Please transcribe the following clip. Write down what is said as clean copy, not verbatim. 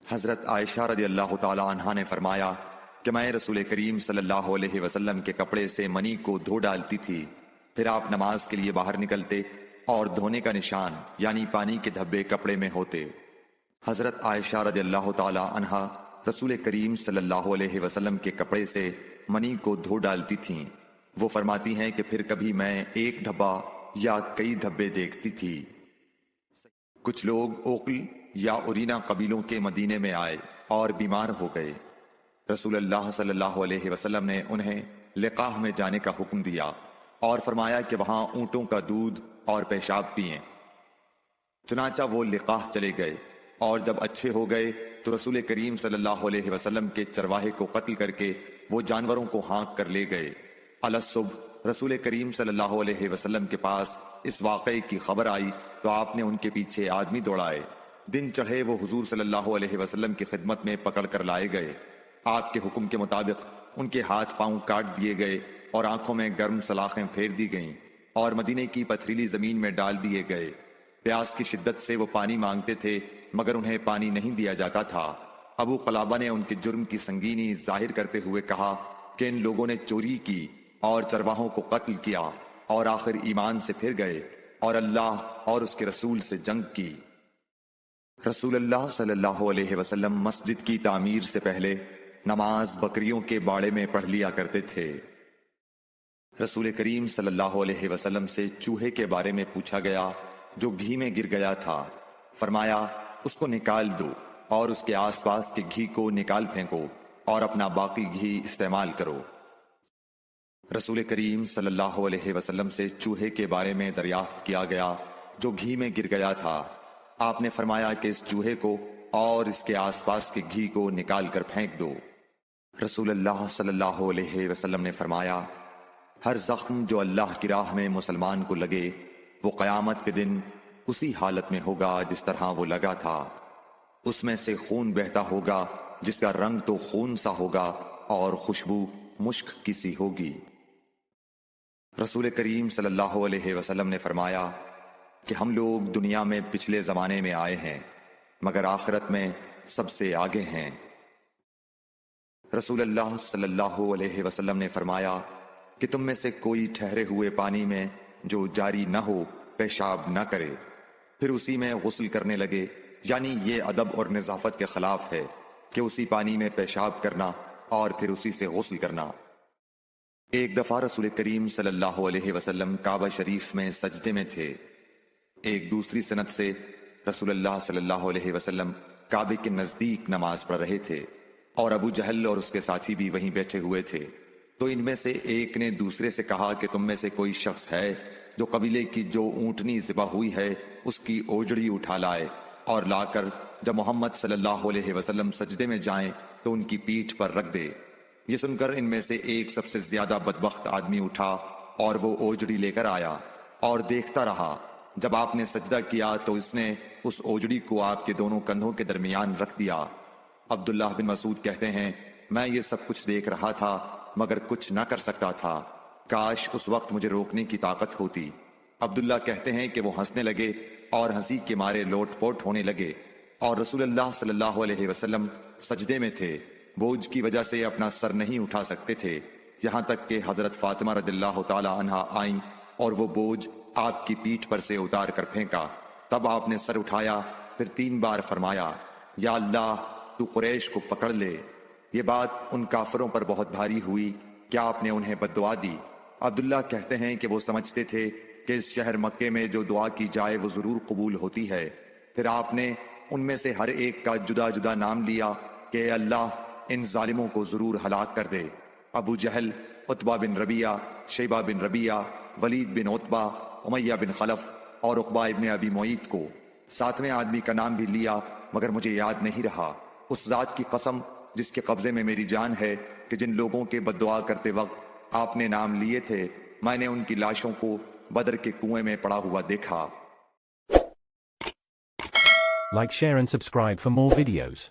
حضرت عائشہ رضی اللہ تعالی عنہا نے فرمایا کہ میں رسول کریم صلی اللہ علیہ وسلم کے کپڑے سے منی کو دھو ڈالتی تھی، پھر آپ نماز کے لیے باہر نکلتے اور دھونے کا نشان یعنی پانی کے دھبے کپڑے میں ہوتے۔ حضرت عائشہ رضی اللہ تعالی عنہا رسول کریم صلی اللہ علیہ وسلم کے کپڑے سے منی کو دھو ڈالتی تھیں۔ وہ فرماتی ہیں کہ پھر کبھی میں ایک دھبا یا کئی دھبے دیکھتی تھی۔ کچھ لوگ اوقل یا اورینا قبیلوں کے مدینے میں آئے اور بیمار ہو گئے۔ رسول اللہ صلی اللہ علیہ وسلم نے انہیں لقاح میں جانے کا حکم دیا اور فرمایا کہ وہاں اونٹوں کا دودھ اور پیشاب پئیں۔ چنانچہ وہ لقاح چلے گئے، اور جب اچھے ہو گئے تو رسول کریم صلی اللہ علیہ وسلم کے چرواہے کو قتل کر کے وہ جانوروں کو ہانک کر لے گئے۔ الصبح رسول کریم صلی اللہ علیہ وسلم کے پاس اس واقعے کی خبر آئی تو آپ نے ان کے پیچھے آدمی دوڑائے۔ دن چڑھے وہ حضور صلی اللہ علیہ وسلم کی خدمت میں پکڑ کر لائے گئے۔ آپ کے حکم کے مطابق ان کے ہاتھ پاؤں کاٹ دیے گئے اور آنکھوں میں گرم سلاخیں پھیر دی گئیں اور مدینے کی پتھریلی زمین میں ڈال دیے گئے۔ پیاس کی شدت سے وہ پانی مانگتے تھے مگر انہیں پانی نہیں دیا جاتا تھا۔ ابو قلابہ نے ان کے جرم کی سنگینی ظاہر کرتے ہوئے کہا کہ ان لوگوں نے چوری کی اور چرواہوں کو قتل کیا اور آخر ایمان سے پھر گئے اور اللہ اور اس کے رسول سے جنگ کی۔ رسول اللہ صلی اللہ علیہ وسلم مسجد کی تعمیر سے پہلے نماز بکریوں کے باڑے میں پڑھ لیا کرتے تھے۔ رسول کریم صلی اللہ علیہ وسلم سے چوہے کے بارے میں پوچھا گیا جو گھی میں گر گیا تھا۔ فرمایا اس کو نکال دو اور اس کے آس پاس کے گھی کو نکال پھینکو اور اپنا باقی گھی استعمال کرو۔ رسول کریم صلی اللہ علیہ وسلم سے چوہے کے بارے میں دریافت کیا گیا جو گھی میں گر گیا تھا۔ آپ نے فرمایا کہ اس چوہے کو اور اس کے آس پاس کے گھی کو نکال کر پھینک دو۔ رسول اللہ صلی اللہ علیہ وسلم نے فرمایا ہر زخم جو اللہ کی راہ میں مسلمان کو لگے وہ قیامت کے دن اسی حالت میں ہوگا جس طرح وہ لگا تھا۔ اس میں سے خون بہتا ہوگا جس کا رنگ تو خون سا ہوگا اور خوشبو مشک کی سی ہوگی۔ رسول کریم صلی اللہ علیہ وسلم نے فرمایا کہ ہم لوگ دنیا میں پچھلے زمانے میں آئے ہیں مگر آخرت میں سب سے آگے ہیں۔ رسول اللہ صلی اللہ علیہ وسلم نے فرمایا کہ تم میں سے کوئی ٹھہرے ہوئے پانی میں جو جاری نہ ہو پیشاب نہ کرے پھر اسی میں غسل کرنے لگے، یعنی یہ ادب اور نظافت کے خلاف ہے کہ اسی پانی میں پیشاب کرنا اور پھر اسی سے غسل کرنا۔ ایک دفعہ رسول کریم صلی اللہ علیہ وسلم کعبہ شریف میں سجدے میں تھے۔ ایک دوسری سند سے رسول اللہ صلی اللہ علیہ وسلم کعبے کے نزدیک نماز پڑھ رہے تھے اور ابو جہل اور اس کے ساتھی بھی وہیں بیٹھے ہوئے تھے۔ تو ان میں سے ایک نے دوسرے سے کہا کہ تم میں سے کوئی شخص ہے جو قبیلے کی جو اونٹنی ذبح ہوئی ہے اس کی اوجڑی اٹھا لائے اور لا کر جب محمد صلی اللہ علیہ وسلم سجدے میں جائیں تو ان کی پیٹھ پر رکھ دے۔ یہ سن کر ان میں سے ایک سب سے زیادہ بدبخت آدمی اٹھا اور وہ اوجڑی لے کر آیا اور دیکھتا رہا۔ جب آپ نے سجدہ کیا تو اس نے اس اوجڑی کو آپ کے دونوں کندھوں کے درمیان رکھ دیا۔ عبداللہ بن مسعود کہتے ہیں میں یہ سب کچھ دیکھ رہا تھا مگر کچھ نہ کر سکتا تھا، کاش اس وقت مجھے روکنے کی طاقت ہوتی۔ عبداللہ کہتے ہیں کہ وہ ہنسنے لگے اور ہنسی کے مارے لوٹ پوٹ ہونے لگے، اور رسول اللہ صلی اللہ علیہ وسلم سجدے میں تھے، بوجھ کی وجہ سے اپنا سر نہیں اٹھا سکتے تھے، یہاں تک کہ حضرت فاطمہ رضی اللہ تعالی عنہا آئیں اور وہ بوجھ آپ کی پیٹھ پر سے اتار کر پھینکا۔ تب آپ نے سر اٹھایا، پھر 3 بار فرمایا یا اللہ تو قریش کو پکڑ لے۔ یہ بات ان کافروں پر بہت بھاری ہوئی کہ آپ نے انہیں بد دعا دی۔ عبداللہ کہتے ہیں کہ وہ سمجھتے تھے کہ اس شہر مکے میں جو دعا کی جائے وہ ضرور قبول ہوتی ہے۔ پھر آپ نے ان میں سے ہر ایک کا جدا جدا نام لیا کہ اے اللہ ان ظالموں کو ضرور ہلاک کر دے۔ ابو جہل، عتبہ بن ربیعہ، شیبہ بن ربیعہ، ولید بن عتبہ، امیہ بن خلف اور عقبہ ابن ابی معیط کو۔ 7ویں آدمی کا نام بھی لیا مگر مجھے یاد نہیں رہا۔ اس ذات کی قسم جس کے قبضے میں میری جان ہے کہ جن لوگوں کے بد دعا کرتے وقت آپ نے نام لیے تھے میں نے ان کی لاشوں کو بدر کے کنویں میں پڑا ہوا دیکھا۔ Like, share and subscribe for more videos.